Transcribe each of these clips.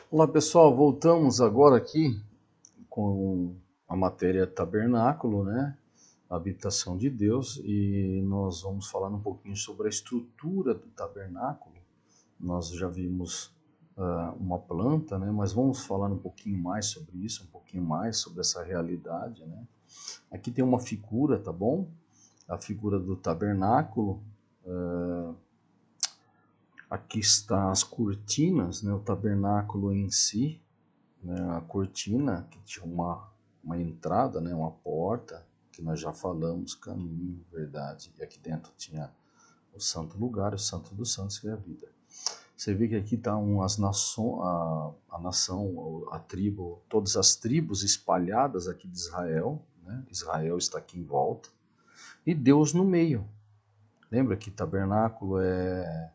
Olá pessoal, voltamos agora aqui com a matéria tabernáculo, né? A habitação de Deus, e nós vamos falar um pouquinho sobre a estrutura do tabernáculo. Nós já vimos uma planta, né? Mas vamos falar um pouquinho mais sobre isso, um pouquinho mais sobre essa realidade, né? Aqui tem uma figura, tá bom? A figura do tabernáculo. Aqui está as cortinas, né? O tabernáculo em si, né, a cortina, que tinha uma entrada, né, uma porta, que nós já falamos, caminho, verdade, e aqui dentro tinha o santo lugar, o santo dos santos, que é a vida. Você vê que aqui estão a nação, a tribo, todas as tribos espalhadas aqui de Israel, né? Israel está aqui em volta, e Deus no meio. Lembra que tabernáculo é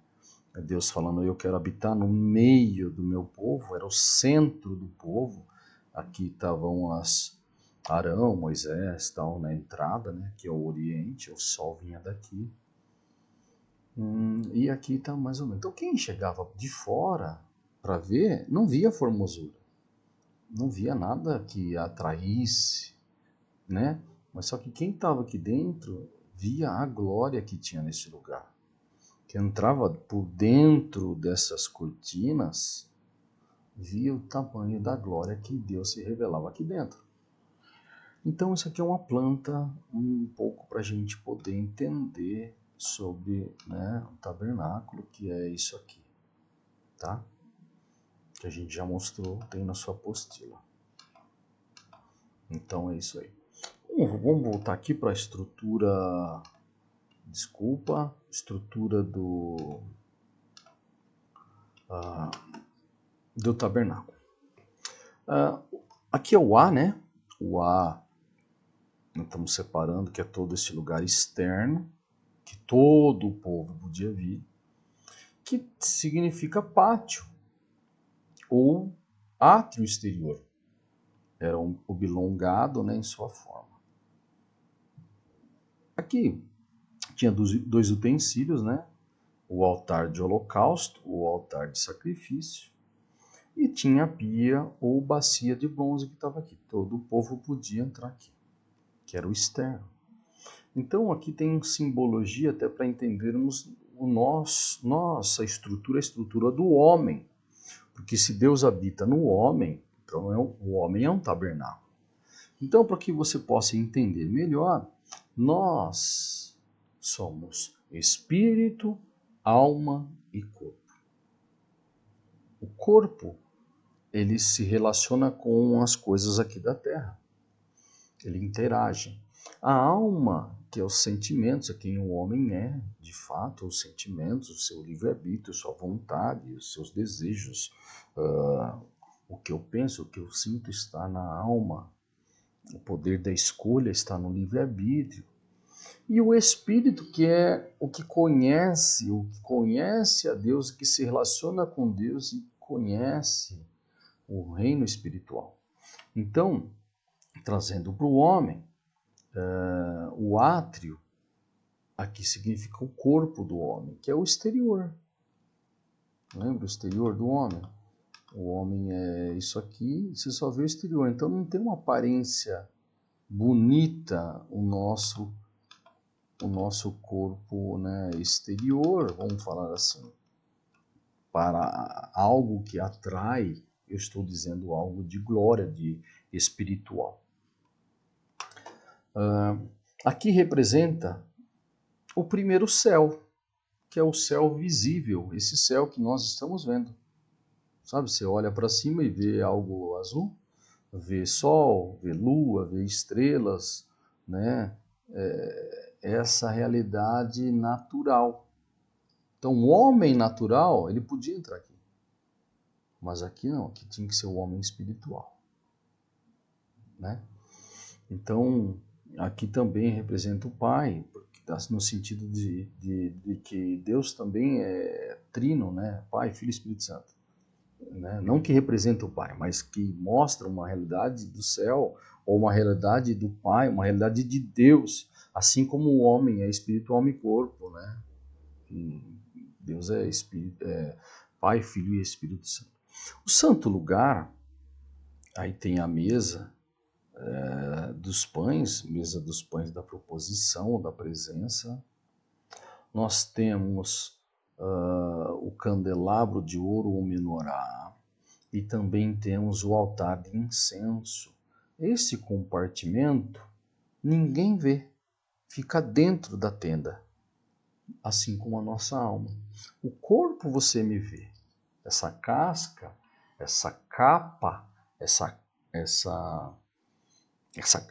Deus falando, eu quero habitar no meio do meu povo, era o centro do povo. Aqui estavam Arão, Moisés, tal, na entrada, né, que é o Oriente, o sol vinha daqui. E aqui está mais ou menos. Então quem chegava de fora para ver, não via formosura, não via nada que atraísse, né? Mas só que quem estava aqui dentro via a glória que tinha nesse lugar. Que entrava por dentro dessas cortinas, via o tamanho da glória que Deus se revelava aqui dentro. Então isso aqui é uma planta um pouco para a gente poder entender sobre, né, o tabernáculo, que é isso aqui, tá? Que a gente já mostrou, tem na sua apostila. Então é isso aí. Vamos voltar aqui para a estrutura, estrutura do tabernáculo. Aqui é o A, né? O A, nós estamos separando, que é todo esse lugar externo, que todo o povo podia vir, que significa pátio, ou átrio exterior. Era oblongado, né, em sua forma. Aqui tinha dois utensílios, né? O altar de holocausto, o altar de sacrifício, e tinha a pia ou bacia de bronze que estava aqui. Todo o povo podia entrar aqui, que era o externo. Então aqui tem simbologia até para entendermos nossa estrutura, a estrutura do homem. Porque se Deus habita no homem, então o homem é um tabernáculo. Então, para que você possa entender melhor, nós somos espírito, alma e corpo. O corpo, ele se relaciona com as coisas aqui da terra. Ele interage. A alma, que é os sentimentos, é quem o homem é, de fato, os sentimentos, o seu livre-arbítrio, sua vontade, os seus desejos, o que eu penso, o que eu sinto está na alma. O poder da escolha está no livre-arbítrio. E o espírito, que é o que conhece a Deus, que se relaciona com Deus e conhece o reino espiritual. Então, trazendo para o homem, o átrio, aqui significa o corpo do homem, que é o exterior. Lembra o exterior do homem? O homem é isso aqui, você só vê o exterior. Então não tem uma aparência bonita o nosso corpo, né, exterior, vamos falar assim. Para algo que atrai, eu estou dizendo algo de glória, de espiritual. Aqui representa o primeiro céu, que é o céu visível, esse céu que nós estamos vendo. Sabe, você olha para cima e vê algo azul, vê sol, vê lua, vê estrelas, né? Essa realidade natural. Então, o homem natural, ele podia entrar aqui. Mas aqui não, aqui tinha que ser o homem espiritual, né? Então, aqui também representa o Pai, no sentido de que Deus também é trino, né? Pai, Filho e Espírito Santo. Né? Não que representa o Pai, mas que mostra uma realidade do céu, ou uma realidade do Pai, uma realidade de Deus, assim como o homem é espírito, alma e corpo, né? Deus é Espírito, Pai, Filho e Espírito Santo. O santo lugar, aí tem a mesa dos pães, mesa dos pães da proposição, da presença. Nós temos o candelabro de ouro ou menorá, e também temos o altar de incenso. Esse compartimento ninguém vê, fica dentro da tenda, assim como a nossa alma. O corpo você me vê, essa casca, essa capa,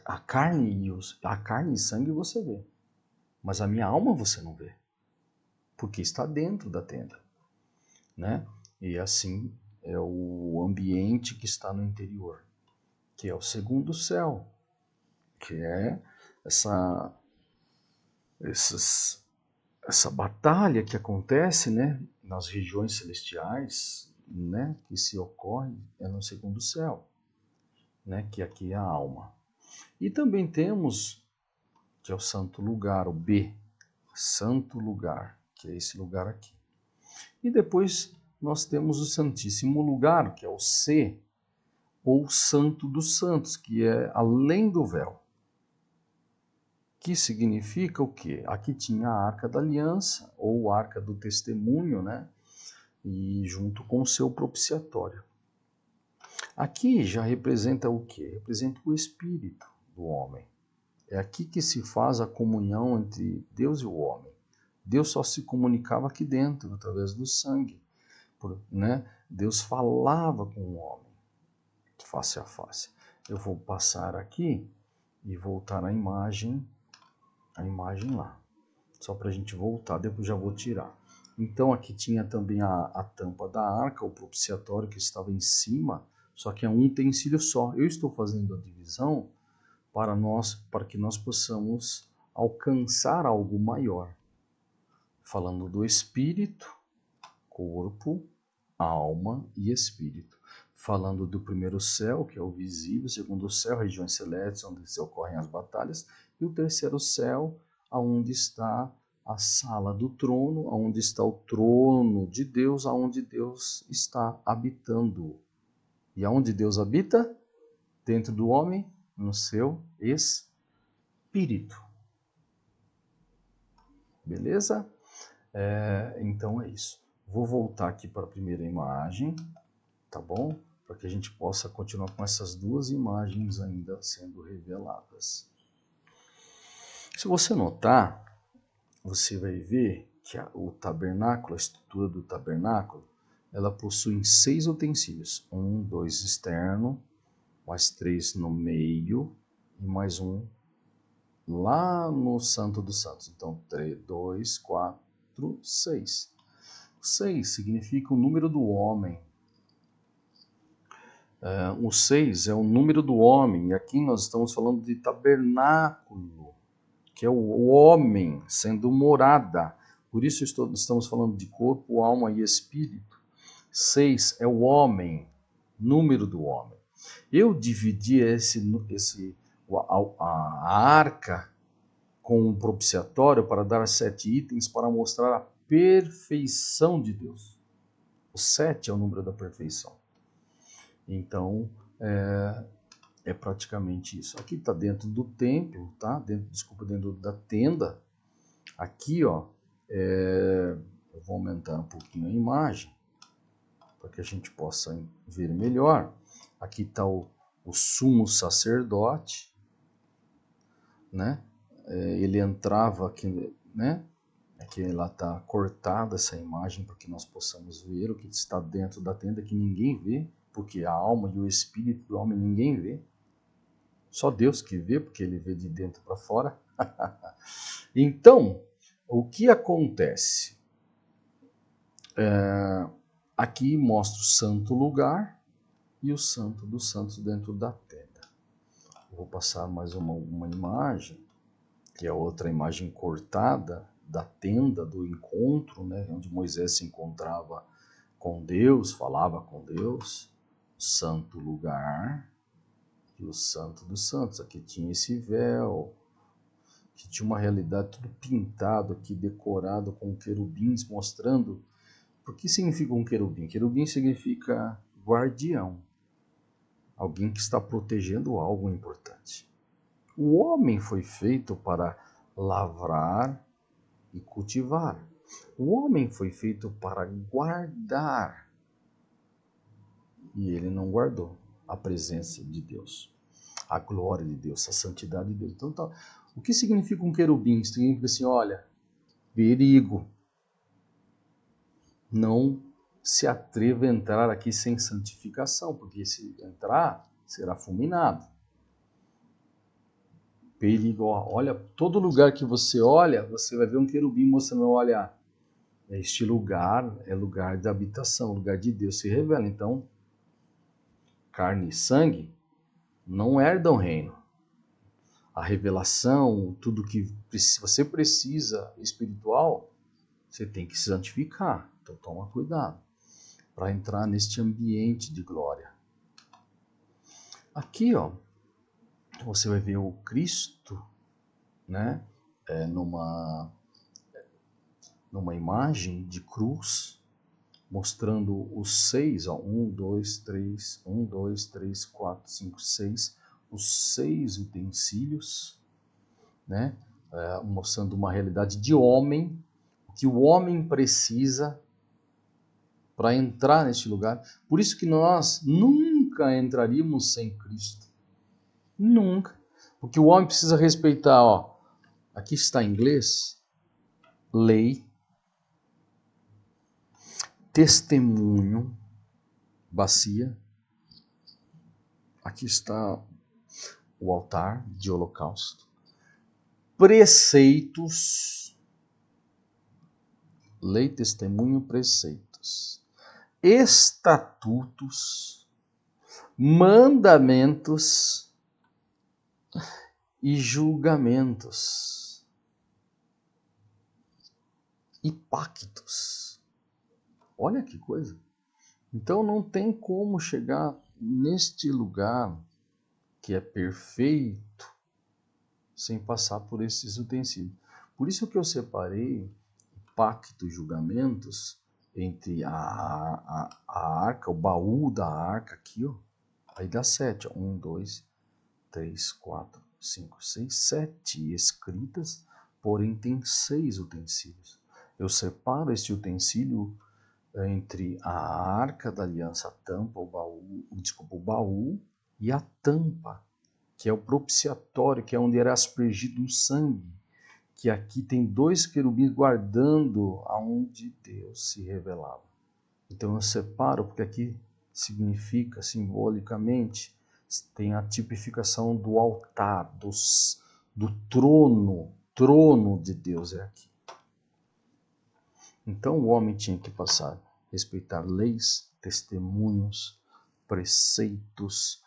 a carne e sangue você vê, mas a minha alma você não vê, porque está dentro da tenda, né? E assim é o ambiente que está no interior, que é o segundo céu, que é essa batalha que acontece, né, nas regiões celestiais, né, que se ocorre é no segundo céu, né, que aqui é a alma. E também temos, que é o santo lugar, o B, santo lugar, que é esse lugar aqui. E depois nós temos o santíssimo lugar, que é o C, ou santo dos santos, que é além do véu. Que significa o quê? Aqui tinha a Arca da Aliança, ou Arca do Testemunho, né? E junto com o seu propiciatório. Aqui já representa o quê? Representa o espírito do homem. É aqui que se faz a comunhão entre Deus e o homem. Deus só se comunicava aqui dentro, através do sangue, né? Deus falava com o homem, face a face. Eu vou passar aqui e voltar a imagem lá, só para a gente voltar, depois já vou tirar. Então aqui tinha também a tampa da arca, o propiciatório que estava em cima, só que é um utensílio só. Eu estou fazendo a divisão para que nós possamos alcançar algo maior. Falando do espírito, corpo, alma e espírito. Falando do primeiro céu, que é o visível, segundo céu, regiões celestes, onde se ocorrem as batalhas, e o terceiro céu, aonde está a sala do trono, aonde está o trono de Deus, aonde Deus está habitando. E aonde Deus habita? Dentro do homem, no seu espírito. Beleza? Então é isso. Vou voltar aqui para a primeira imagem, tá bom? Para que a gente possa continuar com essas duas imagens ainda sendo reveladas. Se você notar, você vai ver que o tabernáculo, a estrutura do tabernáculo, ela possui 6 utensílios. 1, 2 externo, mais 3 no meio e mais um lá no Santo dos Santos. Então, 3, 2, 4, 6. 6 significa o número do homem. O 6 é o número do homem. E aqui nós estamos falando de tabernáculo, que é o homem sendo morada. Por isso estamos falando de corpo, alma e espírito. 6 é o homem, número do homem. Eu dividi a arca com um propiciatório para dar 7 itens para mostrar a perfeição de Deus. O 7 é o número da perfeição. Então, é praticamente isso. Aqui está dentro do templo, tá? Dentro da tenda. Aqui, ó, eu vou aumentar um pouquinho a imagem para que a gente possa ver melhor. Aqui está o sumo sacerdote, né? Ele entrava aqui, né? Aqui lá está cortada essa imagem para que nós possamos ver o que está dentro da tenda que ninguém vê, porque a alma e o espírito do homem ninguém vê. Só Deus que vê, porque ele vê de dentro para fora. Então, o que acontece? Aqui mostra o santo lugar e o santo dos santos dentro da tenda. Vou passar mais uma imagem, que é outra imagem cortada da tenda do encontro, né, onde Moisés se encontrava com Deus, falava com Deus. O santo lugar e o santo dos santos. Aqui tinha esse véu, que tinha uma realidade tudo pintado aqui, decorado com querubins, mostrando. O que significa um querubim? Querubim significa guardião, alguém que está protegendo algo importante. O homem foi feito para lavrar e cultivar. O homem foi feito para guardar. E ele não guardou a presença de Deus, a glória de Deus, a santidade de Deus. Então, o que significa um querubim? Significa assim, olha, perigo. Não se atreva a entrar aqui sem santificação, porque se entrar, será fulminado. Perigo, olha, todo lugar que você olha, você vai ver um querubim mostrando, olha, este lugar é lugar de habitação, lugar de Deus se revela. Então, carne e sangue não herdam o reino. A revelação, tudo que você precisa espiritual, você tem que se santificar. Então, toma cuidado para entrar neste ambiente de glória. Aqui, ó, você vai ver o Cristo, né, numa imagem de cruz, mostrando os 6, ó, 1, 2, 3, 1, 2, 3, 4, 5, 6, os 6 utensílios, né, mostrando uma realidade de homem, o que o homem precisa para entrar neste lugar. Por isso que nós nunca entraríamos sem Cristo. Nunca. Porque o homem precisa respeitar, ó, aqui está em inglês, lei, testemunho, bacia. Aqui está o altar de holocausto. Preceitos, lei, testemunho, preceitos. Estatutos, mandamentos e julgamentos e pactos. Olha que coisa. Então não tem como chegar neste lugar que é perfeito sem passar por esses utensílios. Por isso que eu separei pactos e julgamentos entre a arca, o baú da arca aqui, ó. Aí dá 7, ó. 1, 2, 3, 4, 5, 6, 7 escritas, porém tem 6 utensílios. Eu separo este utensílio entre a arca da aliança, a tampa, o baú e a tampa, que é o propiciatório, que é onde era aspergido o sangue, que aqui tem 2 querubins guardando aonde Deus se revelava. Então eu separo, porque aqui significa, simbolicamente, tem a tipificação do altar, do trono de Deus é aqui. Então o homem tinha que passar, respeitar leis, testemunhos, preceitos,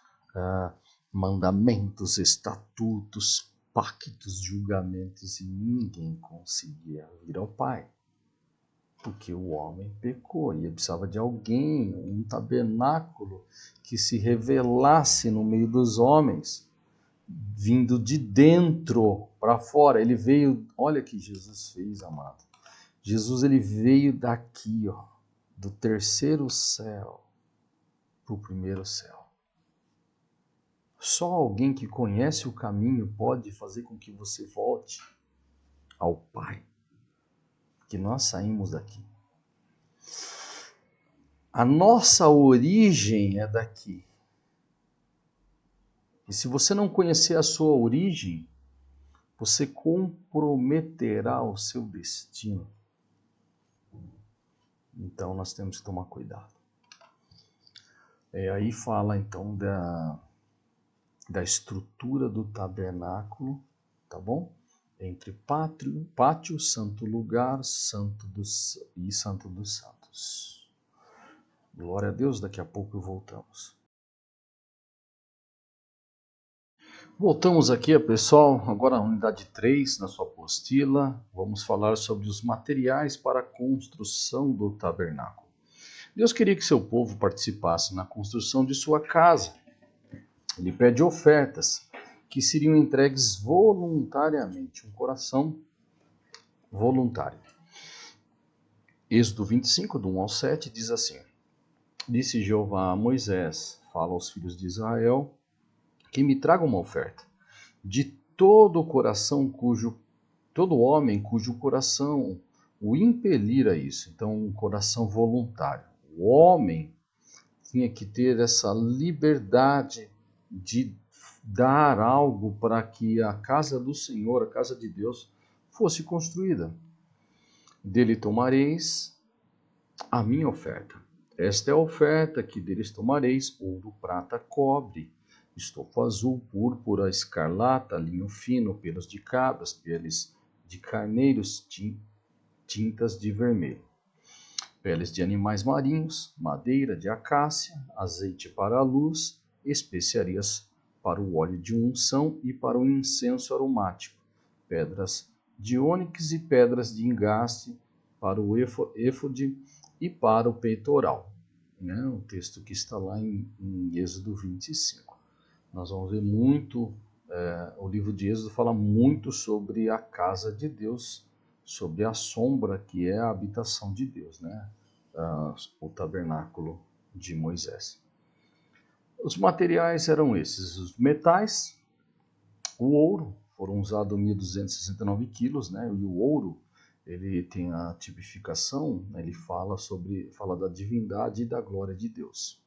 mandamentos, estatutos, pactos, julgamentos, e ninguém conseguia vir ao Pai. Porque o homem pecou e ele precisava de alguém, um tabernáculo que se revelasse no meio dos homens, vindo de dentro para fora. Ele veio, olha o que Jesus fez, amado. Jesus, ele veio daqui, ó, do terceiro céu para o primeiro céu. Só alguém que conhece o caminho pode fazer com que você volte ao Pai. Que nós saímos daqui. A nossa origem é daqui. E se você não conhecer a sua origem, você comprometerá o seu destino. Então nós temos que tomar cuidado. Aí fala então da estrutura do tabernáculo, tá bom? Entre pátio, santo lugar, santo dos santos. Glória a Deus, daqui a pouco voltamos. Voltamos aqui, pessoal, agora a unidade 3 na sua apostila. Vamos falar sobre os materiais para a construção do tabernáculo. Deus queria que seu povo participasse na construção de sua casa. Ele pede ofertas que seriam entregues voluntariamente, um coração voluntário. Êxodo 25, do 1 ao 7, diz assim: Disse Jeová a Moisés, fala aos filhos de Israel, que me tragam uma oferta de todo o coração todo homem cujo coração o impelir a isso. Então, um coração voluntário. O homem tinha que ter essa liberdade de dar algo para que a casa do Senhor, a casa de Deus, fosse construída. Dele tomareis a minha oferta. Esta é a oferta que deles tomareis: ouro, prata, cobre, estofo azul, púrpura, escarlata, linho fino, pelos de cabras, peles de carneiros, tintas de vermelho, peles de animais marinhos, madeira de acácia, azeite para a luz, especiarias para o óleo de unção e para o incenso aromático, pedras de ônix e pedras de engaste para o éfode e para o peitoral. Né? O texto que está lá em Êxodo 25. Nós vamos ver muito, o livro de Êxodo fala muito sobre a casa de Deus, sobre a sombra que é a habitação de Deus, né? O tabernáculo de Moisés. Os materiais eram esses: os metais, o ouro, foram usados 1.269 quilos, né? E o ouro, ele tem a tipificação, né? Ele fala da divindade e da glória de Deus.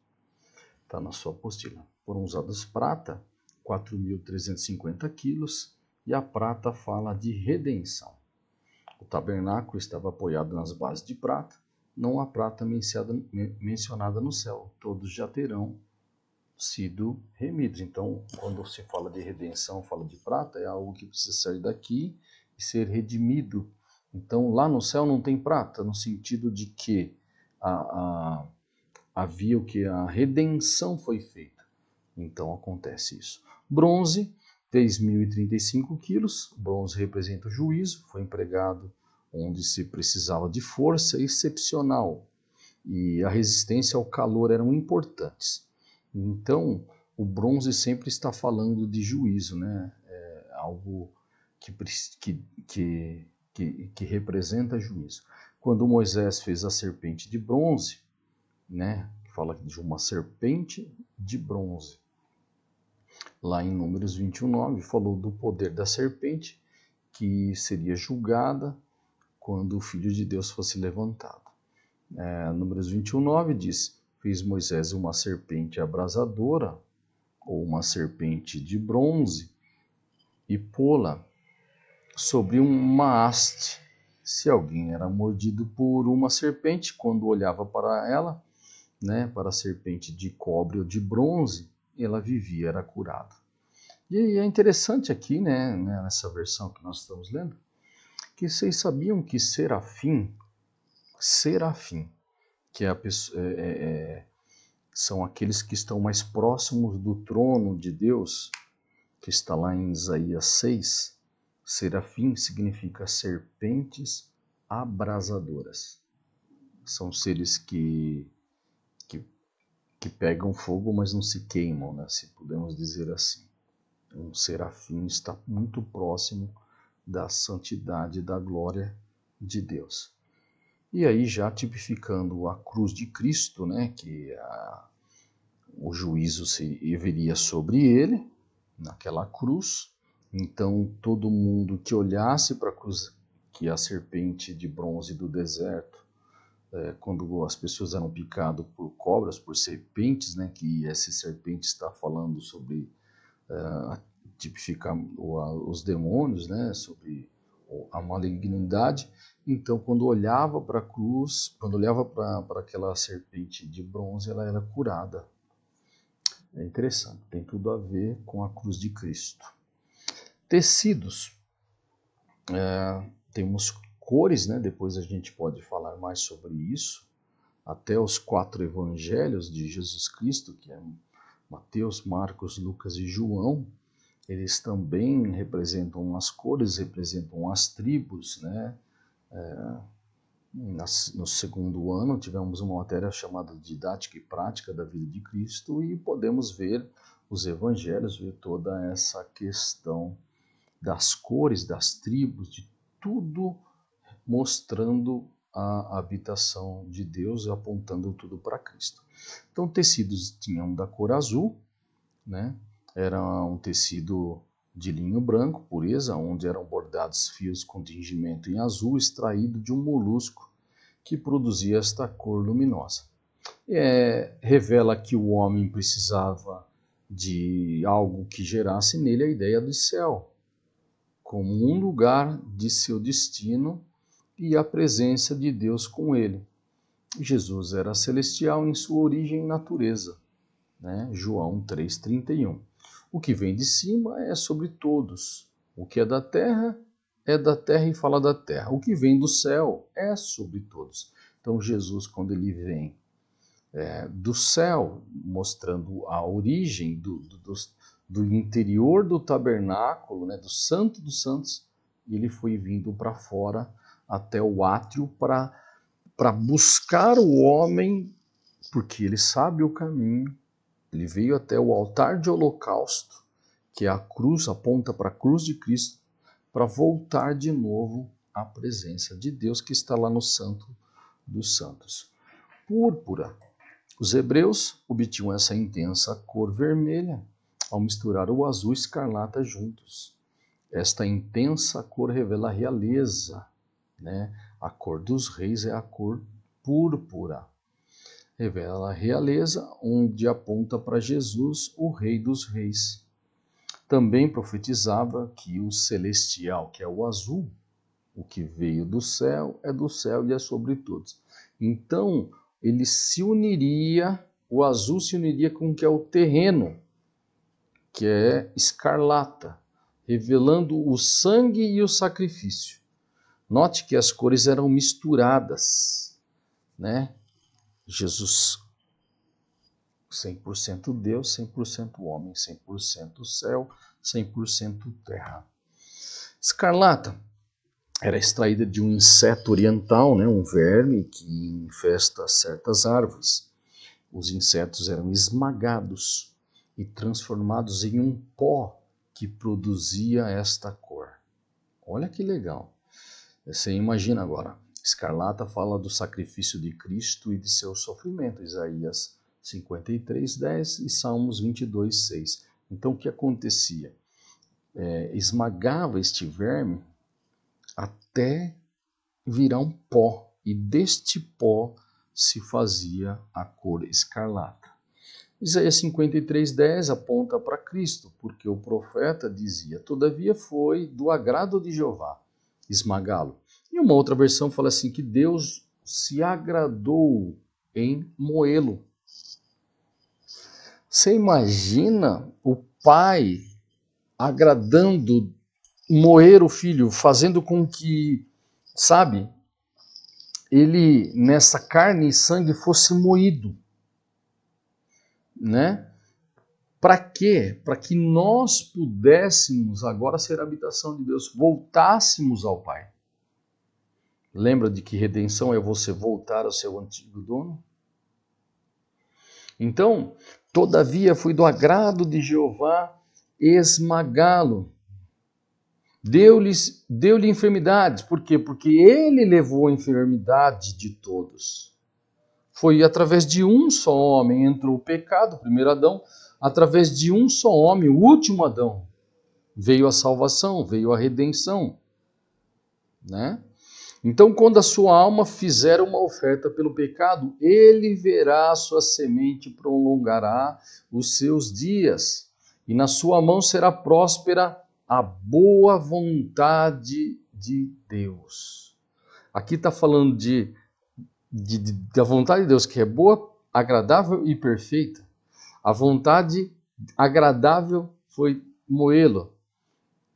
Está na sua apostila. Foram usados prata, 4.350 quilos, e a prata fala de redenção. O tabernáculo estava apoiado nas bases de prata, não há prata mencionada no céu, todos já terão sido remidos. Então, quando se fala de redenção, fala de prata, é algo que precisa sair daqui e ser redimido. Então, lá no céu não tem prata, no sentido de que havia o que? A redenção foi feita. Então, acontece isso. Bronze, 3.035 quilos. Bronze representa o juízo, foi empregado onde se precisava de força excepcional e a resistência ao calor eram importantes. Então, o bronze sempre está falando de juízo, né? É algo que representa juízo. Quando Moisés fez a serpente de bronze, né? Fala de uma serpente de bronze. Lá em Números 21:9 falou do poder da serpente que seria julgada quando o Filho de Deus fosse levantado. Números 21:9 diz: fez Moisés uma serpente abrasadora, ou uma serpente de bronze, e pô-la sobre uma haste. Se alguém era mordido por uma serpente, quando olhava para ela, né, para a serpente de cobre ou de bronze, ela vivia, era curada. E é interessante aqui, né, nessa versão que nós estamos lendo, que vocês sabiam que serafim, que é a pessoa, são aqueles que estão mais próximos do trono de Deus, que está lá em Isaías 6. Serafim significa serpentes abrasadoras. São seres que pegam fogo, mas não se queimam, né? Se podemos dizer assim. Um serafim está muito próximo da santidade e da glória de Deus. E aí já tipificando a cruz de Cristo, né, que o juízo se viria sobre ele, naquela cruz. Então todo mundo que olhasse para a cruz, que é a serpente de bronze do deserto, quando as pessoas eram picadas por cobras, por serpentes, né, que essa serpente está falando sobre tipificar os demônios, né, sobre a malignidade. Então, quando olhava para a cruz, quando olhava para aquela serpente de bronze, ela era curada. É interessante, tem tudo a ver com a cruz de Cristo. Tecidos. Temos cores, né? Depois a gente pode falar mais sobre isso. Até os 4 evangelhos de Jesus Cristo, que é Mateus, Marcos, Lucas e João, eles também representam as cores, representam as tribos, né? No segundo ano tivemos uma matéria chamada Didática e Prática da Vida de Cristo e podemos ver os evangelhos, ver toda essa questão das cores, das tribos, de tudo mostrando a habitação de Deus, apontando tudo para Cristo. Então, tecidos tinham da cor azul, né? Era um tecido de linho branco, pureza, onde eram bordados fios com tingimento em azul, extraído de um molusco que produzia esta cor luminosa. Revela que o homem precisava de algo que gerasse nele a ideia do céu, como um lugar de seu destino e a presença de Deus com ele. Jesus era celestial em sua origem e natureza, né? João 3,31. O que vem de cima é sobre todos. O que é da terra e fala da terra. O que vem do céu é sobre todos. Então Jesus, quando ele vem do céu, mostrando a origem do interior do tabernáculo, né, do Santo dos Santos, ele foi vindo para fora até o átrio para buscar o homem, porque ele sabe o caminho. Ele veio até o altar de holocausto, que é a cruz, aponta para a cruz de Cristo, para voltar de novo à presença de Deus que está lá no Santo dos Santos. Púrpura. Os hebreus obtinham essa intensa cor vermelha ao misturar o azul e escarlata juntos. Esta intensa cor revela a realeza, né? A cor dos reis é a cor púrpura. Revela a realeza, onde aponta para Jesus, o Rei dos Reis. Também profetizava que o celestial, que é o azul, o que veio do céu e é sobre todos. Então, ele se uniria, o azul se uniria com o que é o terreno, que é escarlata, revelando o sangue e o sacrifício. Note que as cores eram misturadas, né? Jesus, 100% Deus, 100% homem, 100% céu, 100% terra. Escarlata era extraída de um inseto oriental, né, um verme que infesta certas árvores. Os insetos eram esmagados e transformados em um pó que produzia esta cor. Olha que legal. Você imagina agora, escarlata fala do sacrifício de Cristo e de seu sofrimento, Isaías 53:10 e Salmos 22:6. Então o que acontecia? Esmagava este verme até virar um pó, e deste pó se fazia a cor escarlata. Isaías 53:10 aponta para Cristo, porque o profeta dizia: todavia foi do agrado de Jeová esmagá-lo. E uma outra versão fala assim, que Deus se agradou em moê-lo. Você imagina o pai agradando moer o filho, fazendo com que, sabe, ele nessa carne e sangue fosse moído, né? Para quê? Para que nós pudéssemos agora ser a habitação de Deus, voltássemos ao Pai. Lembra de que redenção é você voltar ao seu antigo dono? Então, todavia foi do agrado de Jeová esmagá-lo. Deu-lhe enfermidades. Por quê? Porque ele levou a enfermidade de todos. Foi através de um só homem entrou o pecado, o primeiro Adão. Através de um só homem, o último Adão, veio a salvação, veio a redenção, né? Então, quando a sua alma fizer uma oferta pelo pecado, ele verá a sua semente, prolongará os seus dias, e na sua mão será próspera a boa vontade de Deus. Aqui está falando da vontade de Deus, que é boa, agradável e perfeita. A vontade agradável foi moê-lo.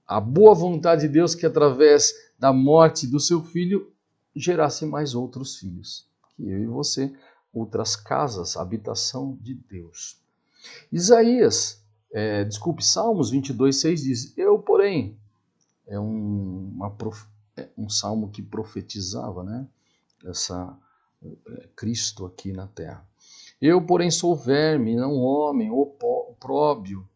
A boa vontade de Deus que através da morte do seu filho gerasse mais outros filhos, que eu e você, outras casas, habitação de Deus. Salmos 22:6 diz, eu, porém, é um salmo que profetizava, né, Cristo aqui na terra. Eu, porém, sou verme, não homem, opróbrio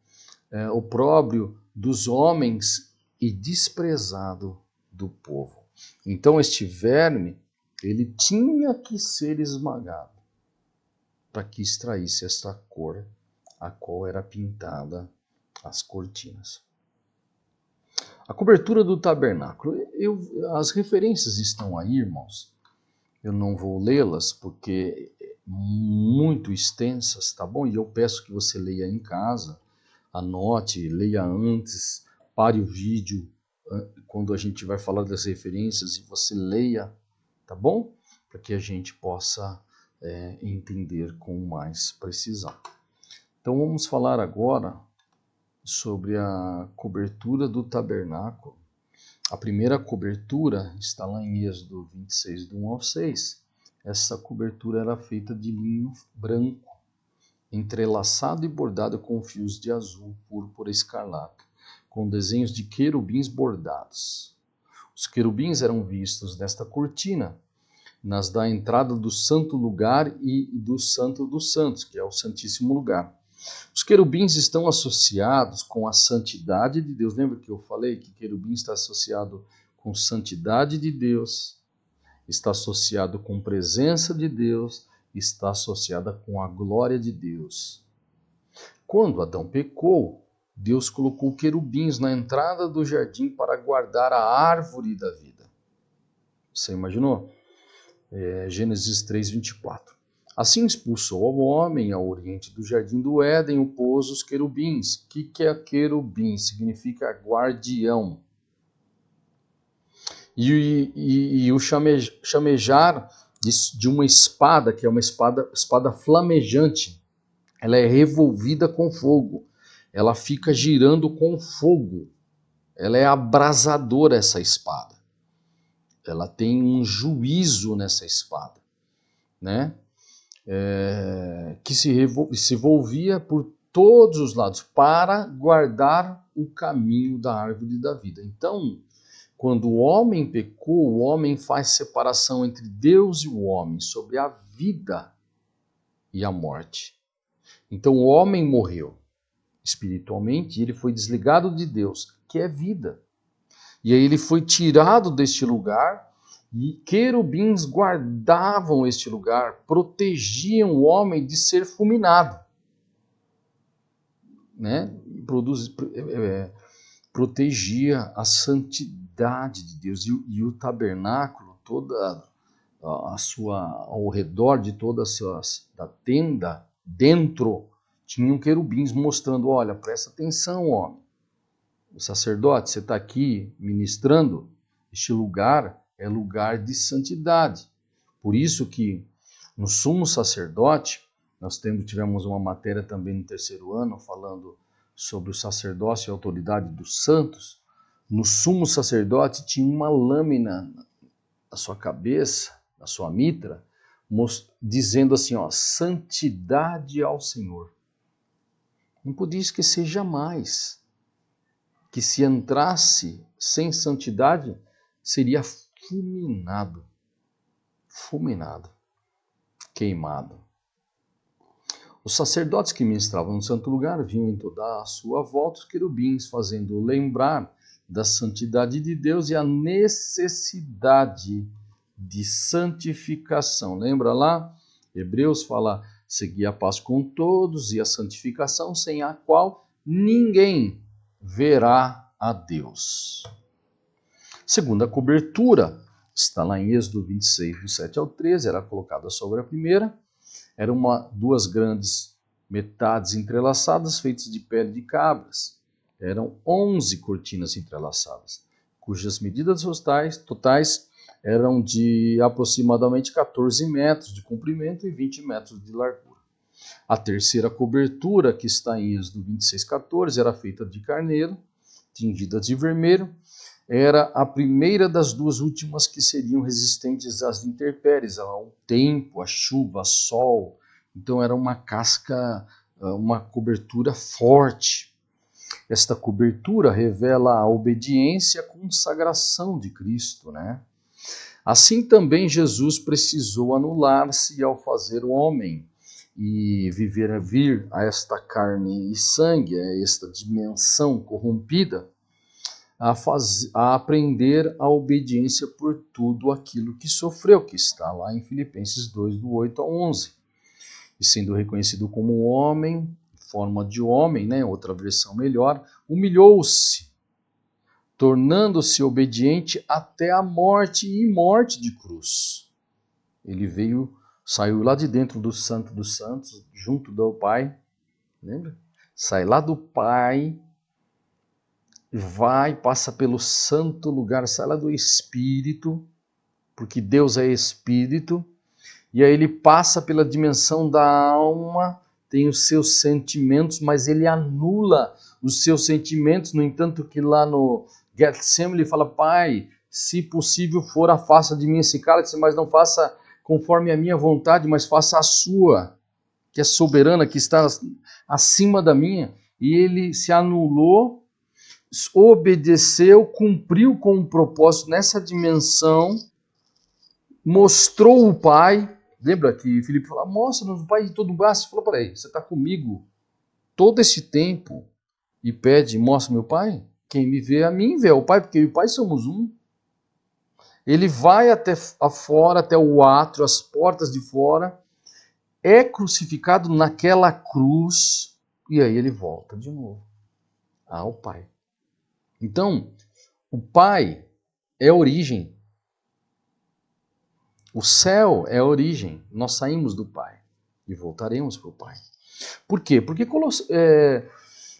dos homens e desprezado do povo. Então este verme, ele tinha que ser esmagado para que extraísse essa cor, a qual era pintada as cortinas. A cobertura do tabernáculo, as referências estão aí, irmãos. Eu não vou lê-las porque muito extensas, tá bom? E eu peço que você leia em casa, anote, leia antes, pare o vídeo quando a gente vai falar das referências e você leia, tá bom? Para que a gente possa entender com mais precisão. Então vamos falar agora sobre a cobertura do tabernáculo. A primeira cobertura está lá em Êxodo 26, do 1 ao 6. Essa cobertura era feita de linho branco, entrelaçado e bordado com fios de azul, púrpura e escarlate, com desenhos de querubins bordados. Os querubins eram vistos nesta cortina, nas da entrada do santo lugar e do santo dos santos, que é o santíssimo lugar. Os querubins estão associados com a santidade de Deus. Lembra que eu falei que querubim está associado com santidade de Deus, está associado com presença de Deus, está associada com a glória de Deus. Quando Adão pecou, Deus colocou querubins na entrada do jardim para guardar a árvore da vida. Você imaginou? Gênesis 3, 24. Assim expulsou o homem ao oriente do jardim do Éden, o pôs os querubins. O que é querubim? Significa guardião. E o chamejar de uma espada, que é uma espada flamejante, ela é revolvida com fogo. Ela fica girando com fogo. Ela é abrasadora, essa espada. Ela tem um juízo nessa espada, né? Que se volvia por todos os lados para guardar o caminho da árvore da vida. Então, quando o homem pecou, o homem faz separação entre Deus e o homem, sobre a vida e a morte. Então o homem morreu espiritualmente e ele foi desligado de Deus, que é vida. E aí ele foi tirado deste lugar e querubins guardavam este lugar, protegiam o homem de ser fulminado, né? Protegia a santidade de Deus e o tabernáculo, toda ao redor de toda da tenda, dentro tinham querubins mostrando, olha, presta atenção, homem. O sacerdote, você está aqui ministrando, este lugar é lugar de santidade. Por isso que no sumo sacerdote, nós tivemos uma matéria também no 3º ano, falando sobre o sacerdócio e a autoridade dos santos. No sumo sacerdote tinha uma lâmina na sua cabeça, na sua mitra, dizendo assim, ó, santidade ao Senhor. Não podia esquecer jamais que se entrasse sem santidade, seria fulminado, queimado. Os sacerdotes que ministravam no santo lugar viam em toda a sua volta os querubins, fazendo lembrar da santidade de Deus e a necessidade de santificação. Lembra lá? Hebreus fala, seguir a paz com todos e a santificação, sem a qual ninguém verá a Deus. Segunda cobertura, está lá em Êxodo 26, do 7 ao 13, era colocada sobre a primeira. Eram duas grandes metades entrelaçadas, feitas de pele de cabras. Eram 11 cortinas entrelaçadas, cujas medidas totais eram de aproximadamente 14 metros de comprimento e 20 metros de largura. A terceira cobertura, que está em Êxodo 26, 14, era feita de carneiro, tingida de vermelho. Era a primeira das duas últimas que seriam resistentes às intempéries, ao tempo, à chuva, ao sol. Então era uma casca, uma cobertura forte. Esta cobertura revela a obediência e a consagração de Cristo, né? Assim também Jesus precisou anular-se ao fazer o homem e vir a esta carne e sangue, a esta dimensão corrompida, a aprender a obediência por tudo aquilo que sofreu, que está lá em Filipenses 2, do 8 ao 11. E sendo reconhecido como homem, forma de homem, né, outra versão melhor, humilhou-se, tornando-se obediente até a morte e morte de cruz. Ele saiu lá de dentro do Santo dos Santos, junto do Pai, lembra? Sai lá do Pai, passa pelo santo lugar, sai lá do Espírito, porque Deus é Espírito, e aí ele passa pela dimensão da alma, tem os seus sentimentos, mas ele anula os seus sentimentos, no entanto que lá no Getsemane ele fala, Pai, se possível for, afasta de mim esse cálice, mas não faça conforme a minha vontade, mas faça a sua, que é soberana, que está acima da minha. E ele se anulou, obedeceu, cumpriu com o propósito nessa dimensão, mostrou o Pai. Lembra que Filipe falou, mostra-nos o Pai de todo o braço. Ele falou, peraí, você está comigo todo esse tempo e pede, mostra meu Pai? Quem me vê a mim vê o Pai, porque eu e o Pai somos um. Ele vai até afora, até o átrio, as portas de fora, é crucificado naquela cruz, e aí ele volta de novo ao Pai. Então, o Pai é a origem. O céu é a origem. Nós saímos do Pai e voltaremos para o Pai. Por quê? Porque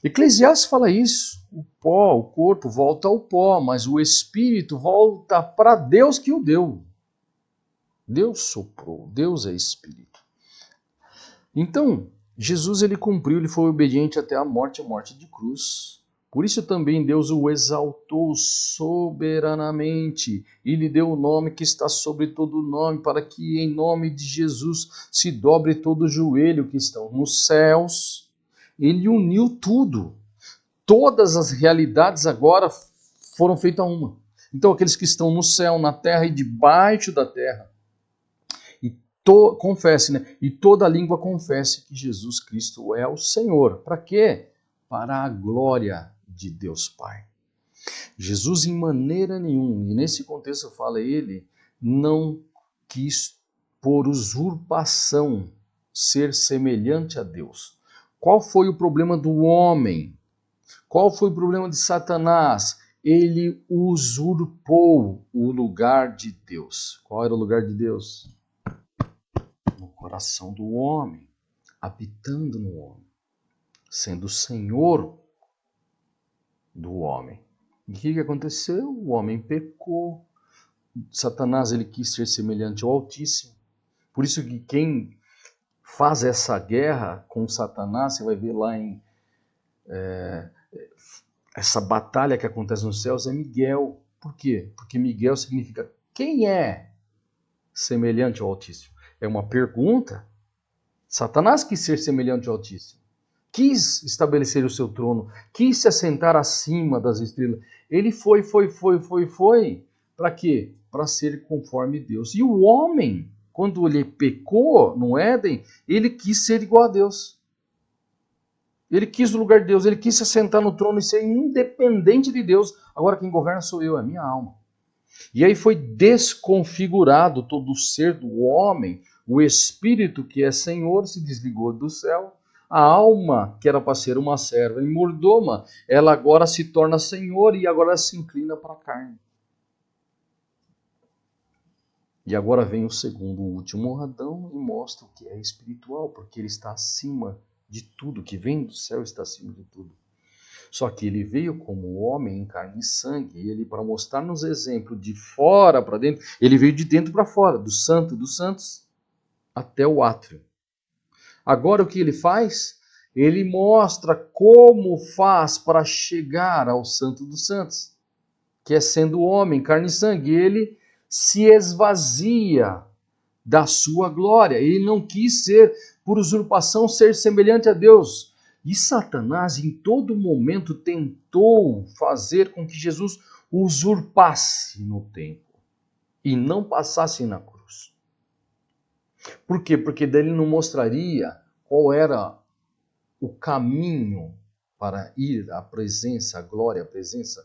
Eclesiastes fala isso. O pó, o corpo volta ao pó, mas o espírito volta para Deus que o deu. Deus soprou, Deus é espírito. Então, Jesus ele cumpriu, ele foi obediente até a morte de cruz. Por isso também Deus o exaltou soberanamente e lhe deu o nome que está sobre todo nome, para que em nome de Jesus se dobre todo o joelho que estão nos céus. Ele uniu tudo. Todas as realidades agora foram feitas uma. Então aqueles que estão no céu, na terra e debaixo da terra, confesse, né? E toda língua confesse que Jesus Cristo é o Senhor. Para quê? Para a glória de Deus Pai. Jesus em maneira nenhuma, e nesse contexto fala ele, não quis por usurpação ser semelhante a Deus. Qual foi o problema do homem? Qual foi o problema de Satanás? Ele usurpou o lugar de Deus. Qual era o lugar de Deus? No coração do homem, habitando no homem, sendo o Senhor do homem. E o que aconteceu? O homem pecou. Satanás ele quis ser semelhante ao Altíssimo. Por isso que quem faz essa guerra com Satanás, você vai ver lá em essa batalha que acontece nos céus, é Miguel. Por quê? Porque Miguel significa quem é semelhante ao Altíssimo. É uma pergunta. Satanás quis ser semelhante ao Altíssimo. Quis estabelecer o seu trono. Quis se assentar acima das estrelas. Ele foi. Para quê? Para ser conforme Deus. E o homem, quando ele pecou no Éden, ele quis ser igual a Deus. Ele quis o lugar de Deus. Ele quis se assentar no trono e ser independente de Deus. Agora quem governa sou eu, é a minha alma. E aí foi desconfigurado todo o ser do homem. O espírito que é Senhor se desligou do céu. A alma, que era para ser uma serva e mordoma, ela agora se torna Senhor e agora se inclina para a carne. E agora vem o segundo, o último Adão e mostra o que é espiritual, porque ele está acima de tudo, que vem do céu está acima de tudo. Só que ele veio como homem em carne e sangue, e ele, para mostrar-nos exemplo de fora para dentro, ele veio de dentro para fora, do Santo dos Santos até o átrio. Agora o que ele faz? Ele mostra como faz para chegar ao Santo dos Santos, que é sendo homem, carne e sangue. Ele se esvazia da sua glória. Ele não quis ser, por usurpação, ser semelhante a Deus. E Satanás, em todo momento, tentou fazer com que Jesus usurpasse no tempo e não passasse na cruz. Por quê? Porque daí ele não mostraria qual era o caminho para ir à presença, à glória, à presença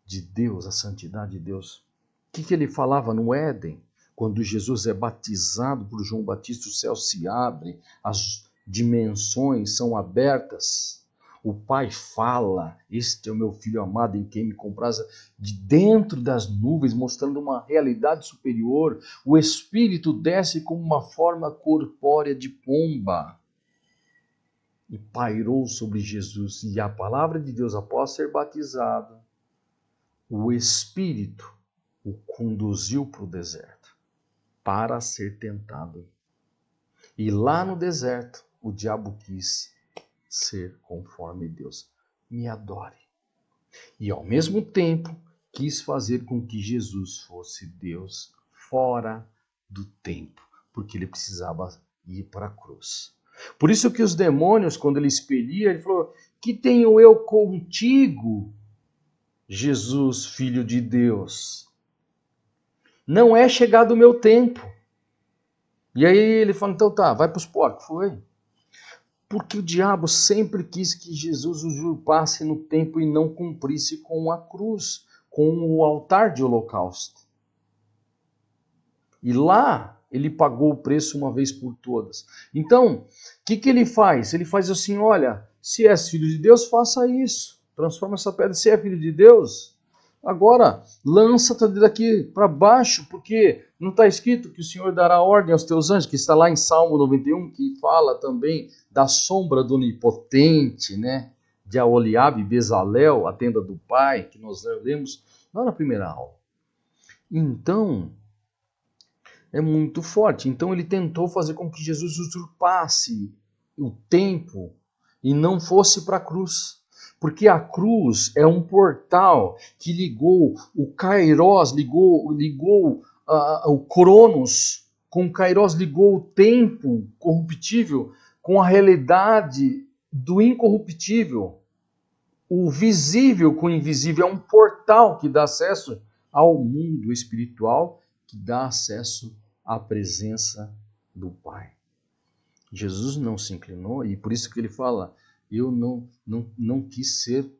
de Deus, a santidade de Deus. O que ele falava no Éden? Quando Jesus é batizado por João Batista, o céu se abre, as dimensões são abertas. O Pai fala, este é o meu Filho amado em quem me comprazo, de dentro das nuvens, mostrando uma realidade superior. O Espírito desce como uma forma corpórea de pomba e pairou sobre Jesus. E a palavra de Deus, após ser batizado, o Espírito o conduziu para o deserto para ser tentado. E lá no deserto, o diabo quis ser conforme Deus. Me adore. E ao mesmo tempo, quis fazer com que Jesus fosse Deus fora do tempo, porque ele precisava ir para a cruz. Por isso que os demônios, quando ele expelia, ele falou: que tenho eu contigo, Jesus, Filho de Deus? Não é chegado o meu tempo. E aí ele fala: então tá, vai para os porcos. Foi. Porque o diabo sempre quis que Jesus usurpasse no tempo e não cumprisse com a cruz, com o altar de holocausto. E lá ele pagou o preço uma vez por todas. Então, o que ele faz? Ele faz assim: olha, se és filho de Deus, faça isso. Transforma essa pedra. Se é filho de Deus, agora lança-te daqui para baixo, porque não está escrito que o Senhor dará ordem aos teus anjos, que está lá em Salmo 91, que fala também da sombra do Onipotente, né? De Aholiabe, Bezalel, a tenda do Pai, que nós lemos lá na primeira aula. Então, é muito forte. Então ele tentou fazer com que Jesus usurpasse o tempo e não fosse para a cruz. Porque a cruz é um portal que ligou o Kairos, ligou o Cronos, com o Kairos ligou o tempo corruptível com a realidade do incorruptível. O visível com o invisível é um portal que dá acesso ao mundo espiritual, que dá acesso à presença do Pai. Jesus não se inclinou e por isso que ele fala: eu não quis ser,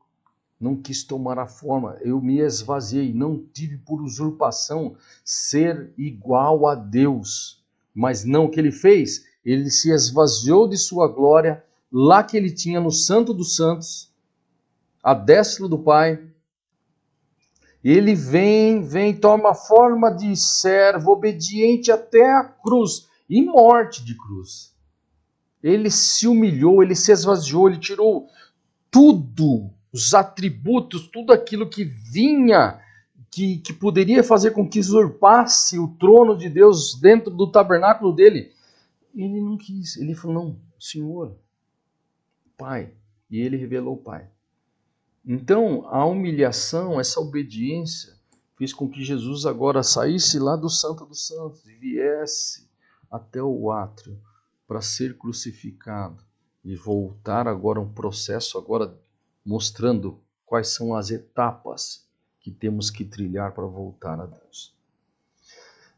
não quis tomar a forma, eu me esvaziei, não tive por usurpação ser igual a Deus. Mas não o que ele fez, ele se esvaziou de sua glória, lá que ele tinha no Santo dos Santos, à destra do Pai. Ele vem, toma a forma de servo, obediente até a cruz, e morte de cruz. Ele se humilhou, ele se esvaziou, ele tirou tudo, os atributos, tudo aquilo que vinha, que poderia fazer com que usurpasse o trono de Deus dentro do tabernáculo dele. Ele não quis, ele falou: não, Senhor, Pai. E ele revelou o Pai. Então, a humilhação, essa obediência, fez com que Jesus agora saísse lá do Santo dos Santos e viesse até o átrio para ser crucificado e voltar agora um processo agora mostrando quais são as etapas que temos que trilhar para voltar a Deus.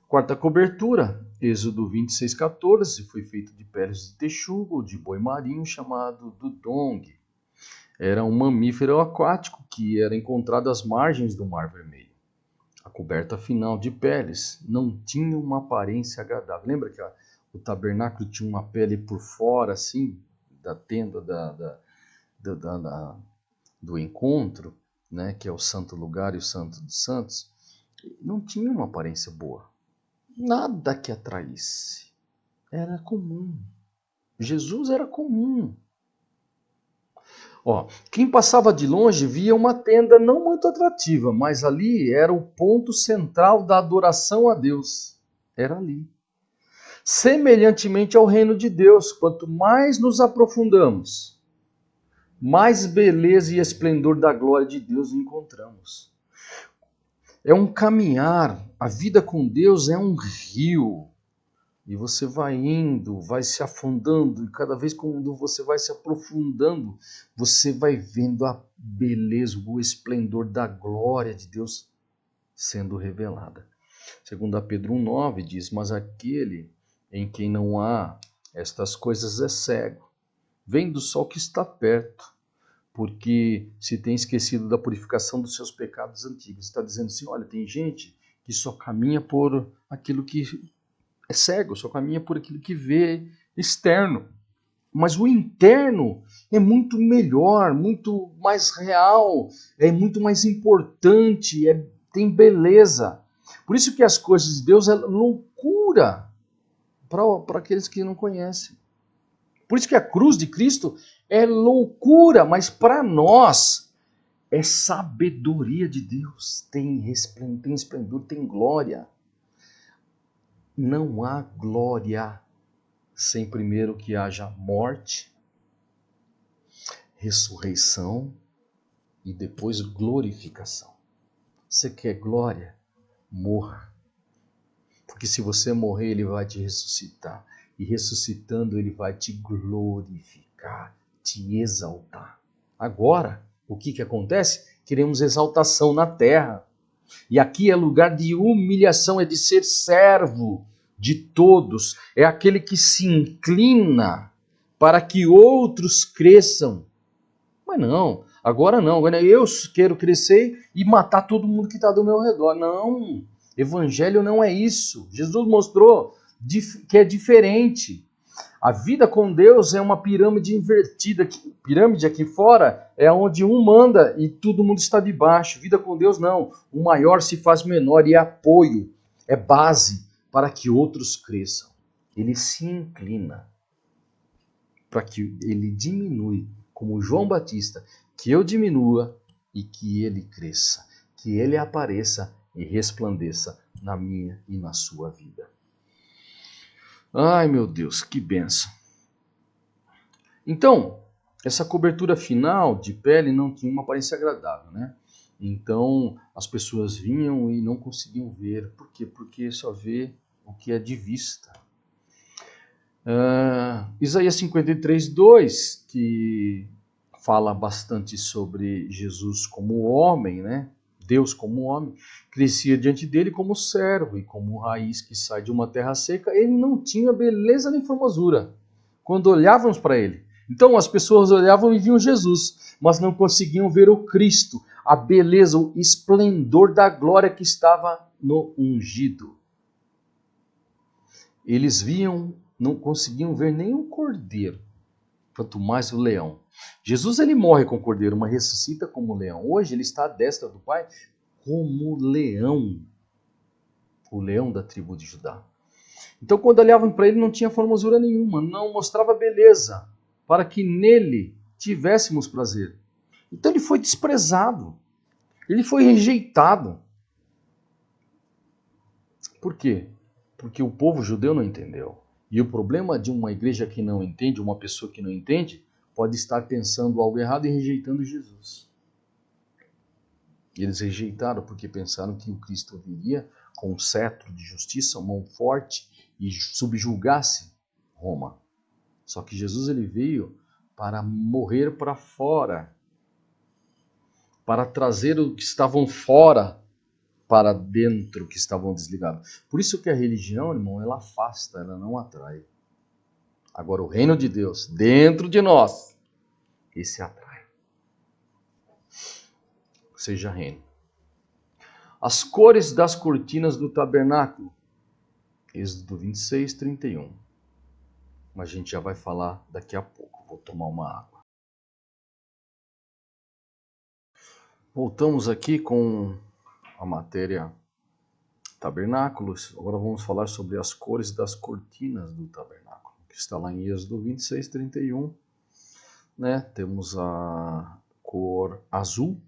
Quarta cobertura, Êxodo 26:14, foi feito de peles de texugo ou de boi marinho chamado dudong. Era um mamífero aquático que era encontrado às margens do Mar Vermelho. A coberta final de peles não tinha uma aparência agradável. Lembra que o tabernáculo tinha uma pele por fora, assim, da tenda do encontro, né, que é o santo lugar e o santo dos santos? Não tinha uma aparência boa. Nada que atraísse. Era comum. Jesus era comum. Quem passava de longe via uma tenda não muito atrativa, mas ali era o ponto central da adoração a Deus. Era ali. Semelhantemente ao reino de Deus, quanto mais nos aprofundamos, mais beleza e esplendor da glória de Deus encontramos. É um caminhar, a vida com Deus é um rio. E você vai indo, vai se afundando, e cada vez quando você vai se aprofundando, você vai vendo a beleza, o esplendor da glória de Deus sendo revelada. 2 Pedro 1,9 diz: mas aquele em quem não há estas coisas é cego, vem do sol que está perto, porque se tem esquecido da purificação dos seus pecados antigos. Está dizendo assim, olha, tem gente que só caminha por aquilo que é cego, só caminha por aquilo que vê externo. Mas o interno é muito melhor, muito mais real, é muito mais importante, tem beleza. Por isso que as coisas de Deus é loucura para aqueles que não conhecem. Por isso que a cruz de Cristo é loucura, mas para nós é sabedoria de Deus. Tem esplendor, tem glória. Não há glória sem primeiro que haja morte, ressurreição e depois glorificação. Você quer glória? Morra. Porque se você morrer, ele vai te ressuscitar. E ressuscitando, ele vai te glorificar, te exaltar. Agora, o que acontece? Queremos exaltação na terra. E aqui é lugar de humilhação, é de ser servo de todos. É aquele que se inclina para que outros cresçam. Mas não, agora não. Agora eu quero crescer e matar todo mundo que está do meu redor. Não, evangelho não é isso. Jesus mostrou que é diferente. A vida com Deus é uma pirâmide invertida. Pirâmide aqui fora é onde um manda e todo mundo está debaixo. Vida com Deus não. O maior se faz menor e é apoio, é base para que outros cresçam. Ele se inclina para que ele diminui, como João Batista, que eu diminua e que ele cresça, que ele apareça e resplandeça na minha e na sua vida. Ai, meu Deus, que benção. Então, essa cobertura final de pele não tinha uma aparência agradável, né? Então, as pessoas vinham e não conseguiam ver. Por quê? Porque só vê o que é de vista. Isaías 53, 2, que fala bastante sobre Jesus como homem, né? Deus como homem, crescia diante dele como servo e como raiz que sai de uma terra seca. Ele não tinha beleza nem formosura quando olhávamos para ele. Então as pessoas olhavam e viam Jesus, mas não conseguiam ver o Cristo, a beleza, o esplendor da glória que estava no ungido. Eles viam, não conseguiam ver nem o cordeiro, quanto mais o leão. Jesus ele morre como cordeiro, mas ressuscita como leão. Hoje ele está à destra do Pai como leão, o leão da tribo de Judá. Então quando olhavam para ele não tinha formosura nenhuma, não mostrava beleza, para que nele tivéssemos prazer. Então ele foi desprezado, ele foi rejeitado. Por quê? Porque o povo judeu não entendeu. E o problema de uma igreja que não entende, uma pessoa que não entende, pode estar pensando algo errado e rejeitando Jesus. Eles rejeitaram porque pensaram que o Cristo viria com um cetro de justiça, uma mão forte e subjugasse Roma. Só que Jesus ele veio para morrer para fora, para trazer os que estavam fora para dentro, que estavam desligados. Por isso que a religião, irmão, ela afasta, ela não atrai. Agora o reino de Deus, dentro de nós, esse atrai. Seja reino. As cores das cortinas do tabernáculo. Êxodo 26, 31. Mas a gente já vai falar daqui a pouco. Vou tomar uma água. Voltamos aqui com a matéria tabernáculos. Agora vamos falar sobre as cores das cortinas do tabernáculo, que está lá em Êxodo 26, 31. Né? Temos a cor azul.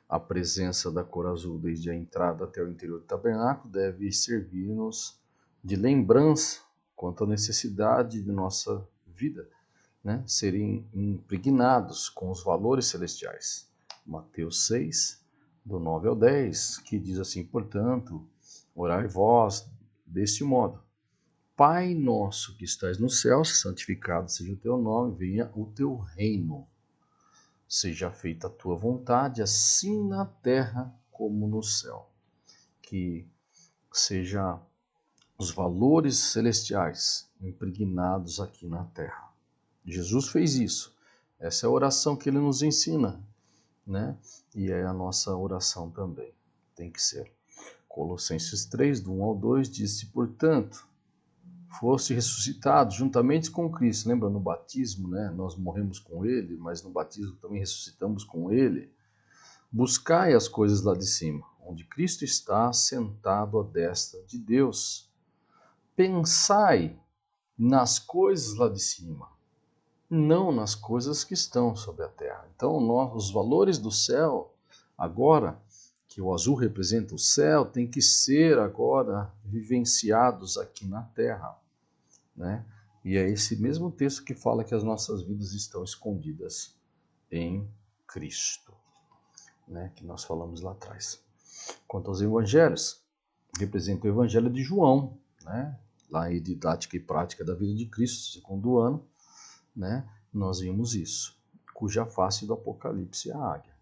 A presença da cor azul desde a entrada até o interior do tabernáculo deve servir-nos de lembrança quanto à necessidade de nossa vida, né, serem impregnados com os valores celestiais. Mateus 6, do 9 ao 10, que diz assim, portanto, orai vós deste modo. Pai nosso que estás no céu, santificado seja o teu nome, venha o teu reino. Seja feita a tua vontade, assim na terra como no céu. Que seja os valores celestiais impregnados aqui na terra. Jesus fez isso. Essa é a oração que ele nos ensina, né? E é a nossa oração também, tem que ser. Colossenses 3, do 1 ao 2, diz: portanto, foste ressuscitado juntamente com Cristo. Lembra no batismo, né? Nós morremos com ele, mas no batismo também ressuscitamos com ele. Buscai as coisas lá de cima, onde Cristo está sentado à destra de Deus. Pensai nas coisas lá de cima, não nas coisas que estão sobre a terra. Então, os valores do céu, agora que o azul representa o céu, tem que ser agora vivenciados aqui na terra, né? E é esse mesmo texto que fala que as nossas vidas estão escondidas em Cristo, né? Que nós falamos lá atrás. Quanto aos evangelhos, representa o evangelho de João, né? Lá em Didática e Prática da Vida de Cristo, segundo ano, né? Nós vimos isso, cuja face do Apocalipse é a águia.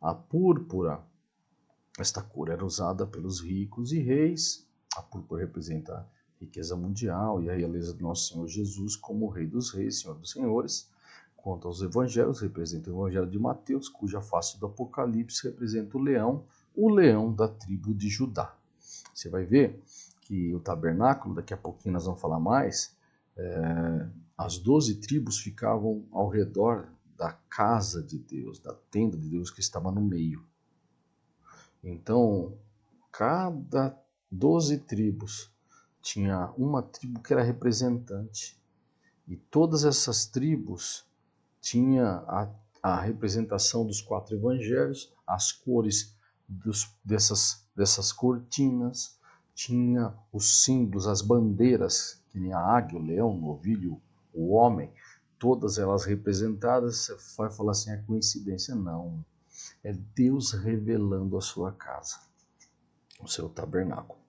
A púrpura, esta cor era usada pelos ricos e reis. A púrpura representa a riqueza mundial e a realeza do nosso Senhor Jesus como Rei dos Reis, Senhor dos Senhores. Quanto aos evangelhos, representa o evangelho de Mateus, cuja face do Apocalipse representa o leão da tribo de Judá. Você vai ver que o tabernáculo, daqui a pouquinho nós vamos falar mais, as 12 tribos ficavam ao redor da casa de Deus, da tenda de Deus que estava no meio. Então, cada 12 tribos tinha uma tribo que era representante. E todas essas tribos tinham a representação dos 4 evangelhos, as cores dessas cortinas, tinha os símbolos, as bandeiras, que nem a águia, o leão, o novilho, o homem, todas elas representadas. Você vai falar assim, é coincidência? Não. É Deus revelando a sua casa, o seu tabernáculo,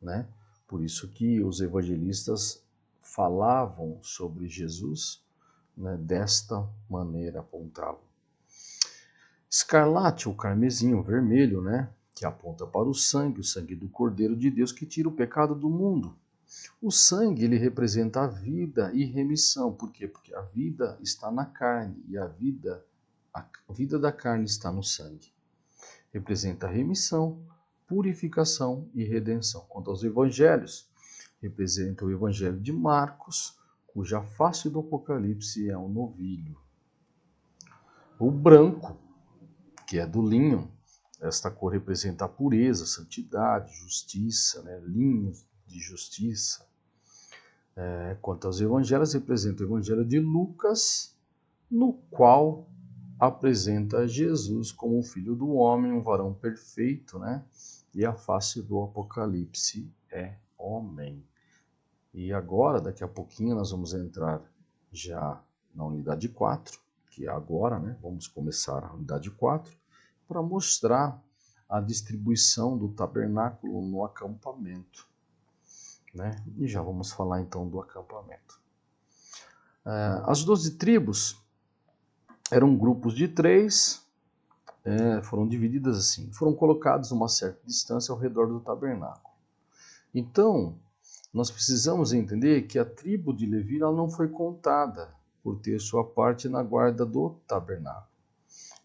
né? Por isso que os evangelistas falavam sobre Jesus, né, desta maneira, apontavam. Escarlate, o carmesim, o vermelho, né, que aponta para o sangue do Cordeiro de Deus que tira o pecado do mundo. O sangue, ele representa a vida e remissão. Por quê? Porque a vida está na carne e a vida da carne está no sangue. Representa a remissão, purificação e redenção. Quanto aos evangelhos, representa o evangelho de Marcos, cuja face do Apocalipse é um novilho. O branco, que é do linho, esta cor representa a pureza, a santidade, justiça, né? Linho de justiça. Quanto aos evangelhos, representa o evangelho de Lucas, no qual apresenta Jesus como o Filho do Homem, um varão perfeito, né? E a face do Apocalipse é homem. E agora, daqui a pouquinho, nós vamos entrar já na unidade 4, que é agora, né? Vamos começar a unidade 4, para mostrar a distribuição do tabernáculo no acampamento, né? E já vamos falar então do acampamento. As 12 tribos eram grupos de 3, foram divididas assim, foram colocados a uma certa distância ao redor do tabernáculo. Então, nós precisamos entender que a tribo de Levi ela não foi contada por ter sua parte na guarda do tabernáculo.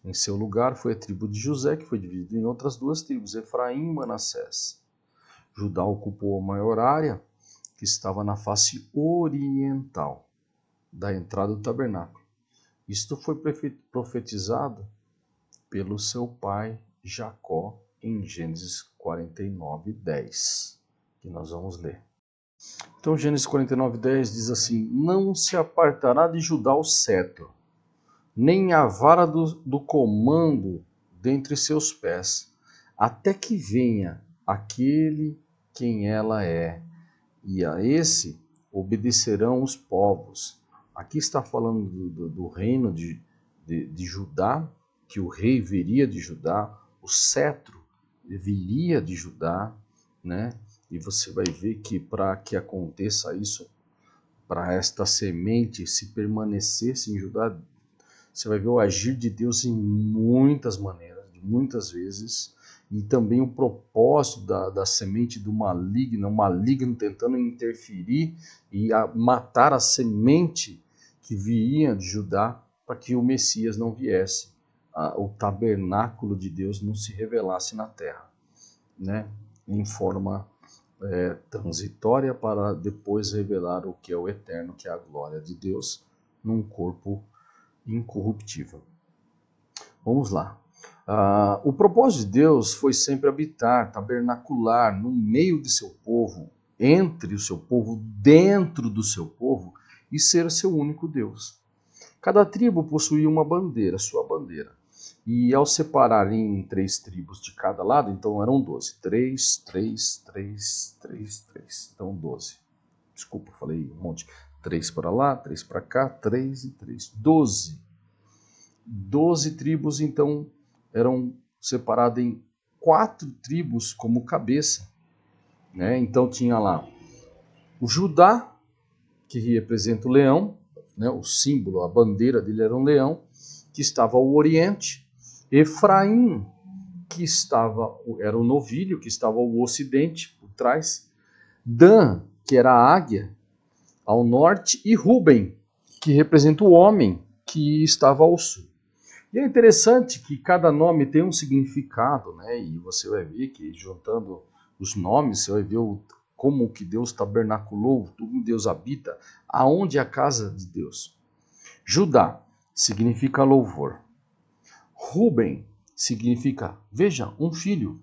Em seu lugar foi a tribo de José, que foi dividida em outras 2 tribos, Efraim e Manassés. Judá ocupou a maior área, que estava na face oriental da entrada do tabernáculo. Isto foi profetizado pelo seu pai Jacó em Gênesis 49:10, que nós vamos ler. Então, Gênesis 49:10 diz assim: não se apartará de Judá o cetro, nem a vara do comando dentre seus pés, até que venha aquele quem ela é, e a esse obedecerão os povos. Aqui está falando do reino de Judá, que o rei viria de Judá, o cetro viria de Judá, né? E você vai ver que para que aconteça isso, para esta semente se permanecesse em Judá, você vai ver o agir de Deus em muitas maneiras, muitas vezes, e também o propósito da semente do maligno, o maligno tentando interferir e matar a semente que viria de Judá, para que o Messias não viesse, o tabernáculo de Deus não se revelasse na terra, né? Em forma transitória, para depois revelar o que é o eterno, que é a glória de Deus, num corpo incorruptível. Vamos lá. O propósito de Deus foi sempre habitar, tabernacular no meio de seu povo, entre o seu povo, dentro do seu povo, e ser seu único Deus. Cada tribo possuía uma bandeira, sua bandeira. E ao separar em 3 tribos de cada lado, então eram 12. 3, 3, 3, 3, 3. Então 12. Desculpa, falei um monte. 3 para lá, 3 para cá, 3 e 3. 12. 12 tribos, então, eram separadas em 4 tribos como cabeça, né? Então tinha lá o Judá, que representa o leão, né? O símbolo, a bandeira dele era um leão, que estava ao oriente. Efraim, que era o novilho, que estava ao ocidente, por trás. Dan, que era a águia, ao norte. E Ruben, que representa o homem, que estava ao sul. E é interessante que cada nome tem um significado, né? E você vai ver que, juntando os nomes, você vai ver como que Deus tabernaculou, como Deus habita, aonde é a casa de Deus. Judá significa louvor. Ruben significa, veja, um filho.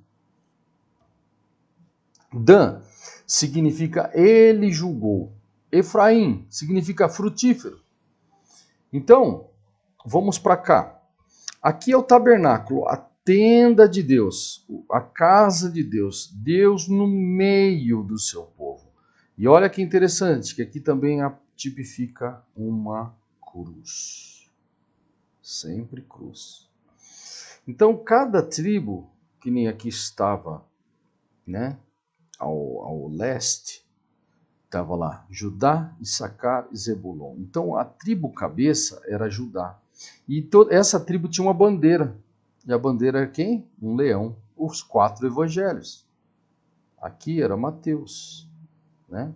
Dan significa ele julgou. Efraim significa frutífero. Então, vamos para cá. Aqui é o tabernáculo, a tenda de Deus, a casa de Deus, Deus no meio do seu povo. E olha que interessante, que aqui também tipifica uma cruz. Sempre cruz. Então, cada tribo, que nem aqui estava, né, ao leste, estava lá Judá, Issacar e Zebulon. Então, a tribo cabeça era Judá. E essa tribo tinha uma bandeira. E a bandeira era quem? Um leão. Os 4 evangelhos. Aqui era Mateus, né?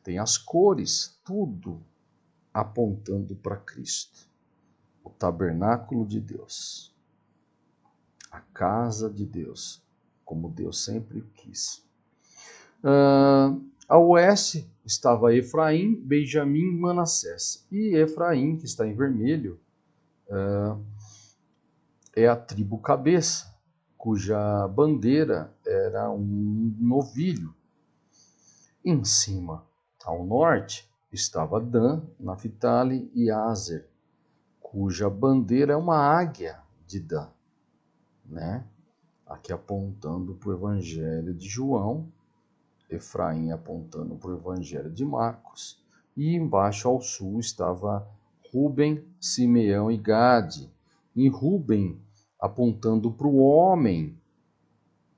Tem as cores, tudo apontando para Cristo. O tabernáculo de Deus. A casa de Deus, como Deus sempre quis. Ao oeste estava Efraim, Benjamim e Manassés. E Efraim, que está em vermelho, é a tribo cabeça, cuja bandeira era um novilho. Em cima, ao norte, estava Dan, Naphtali e Aser, cuja bandeira é uma águia de Dan, né? Aqui apontando para o Evangelho de João, Efraim apontando para o Evangelho de Marcos, e embaixo ao sul estava Ruben, Simeão e Gade. E Ruben apontando para o homem,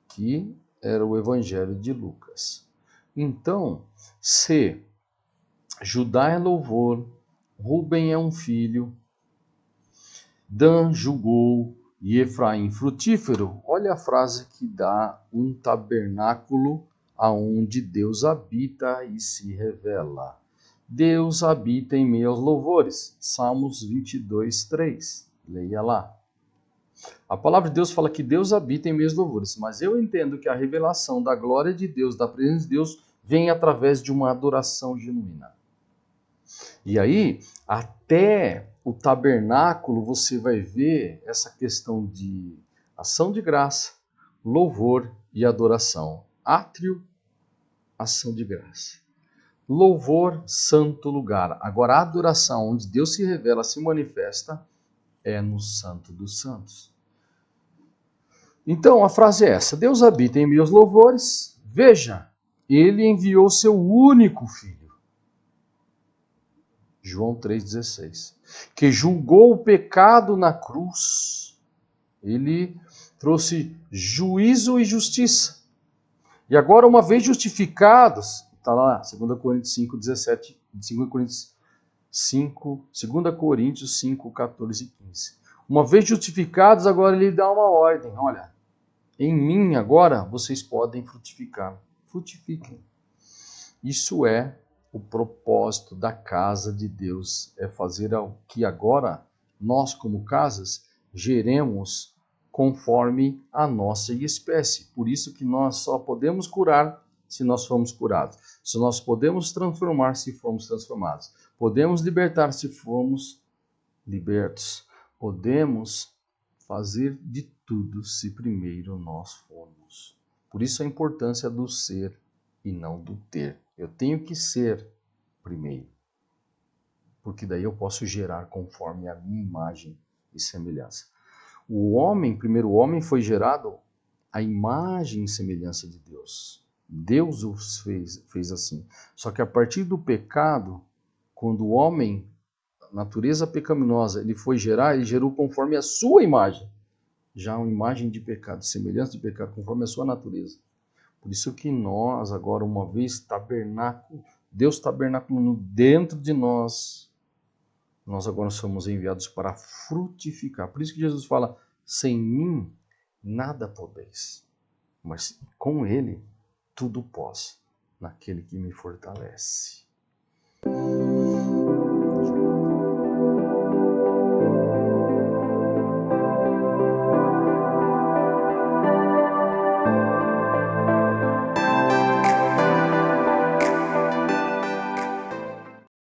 que era o Evangelho de Lucas. Então, se Judá é louvor, Ruben é um filho, Dan julgou e Efraim frutífero, olha a frase que dá um tabernáculo aonde Deus habita e se revela. Deus habita em meio aos louvores. Salmos 22, 3. Leia lá. A palavra de Deus fala que Deus habita em meio aos louvores, mas eu entendo que a revelação da glória de Deus, da presença de Deus, vem através de uma adoração genuína. E aí, até o tabernáculo, você vai ver essa questão de ação de graça, louvor e adoração. Átrio, ação de graça. Louvor, santo lugar. Agora, a adoração, onde Deus se revela, se manifesta, é no Santo dos Santos. Então, a frase é essa: Deus habita em meus louvores. Veja, ele enviou seu único filho. João 3,16. Que julgou o pecado na cruz. Ele trouxe juízo e justiça. E agora, uma vez justificados, está lá, 2 Coríntios 5, 17, 2 Coríntios 5, 14 e 15. Uma vez justificados, agora ele dá uma ordem. Olha, em mim agora vocês podem frutificar. Frutifiquem. Isso é o propósito da casa de Deus, é fazer o que agora nós como casas geremos conforme a nossa espécie. Por isso que nós só podemos curar se nós formos curados. Se nós podemos transformar se formos transformados. Podemos libertar se formos libertos. Podemos fazer de tudo se primeiro nós formos. Por isso a importância do ser e não do ter. Eu tenho que ser primeiro, porque daí eu posso gerar conforme a minha imagem e semelhança. O homem, primeiro homem, foi gerado à imagem e semelhança de Deus. Deus os fez assim. Só que a partir do pecado, quando o homem, a natureza pecaminosa, ele foi gerar, ele gerou conforme a sua imagem. Já uma imagem de pecado, semelhança de pecado, conforme a sua natureza. Por isso que nós, agora, uma vez Deus tabernaculando dentro de nós, nós agora somos enviados para frutificar. Por isso que Jesus fala, sem mim nada podeis, mas com Ele tudo posso, naquele que me fortalece.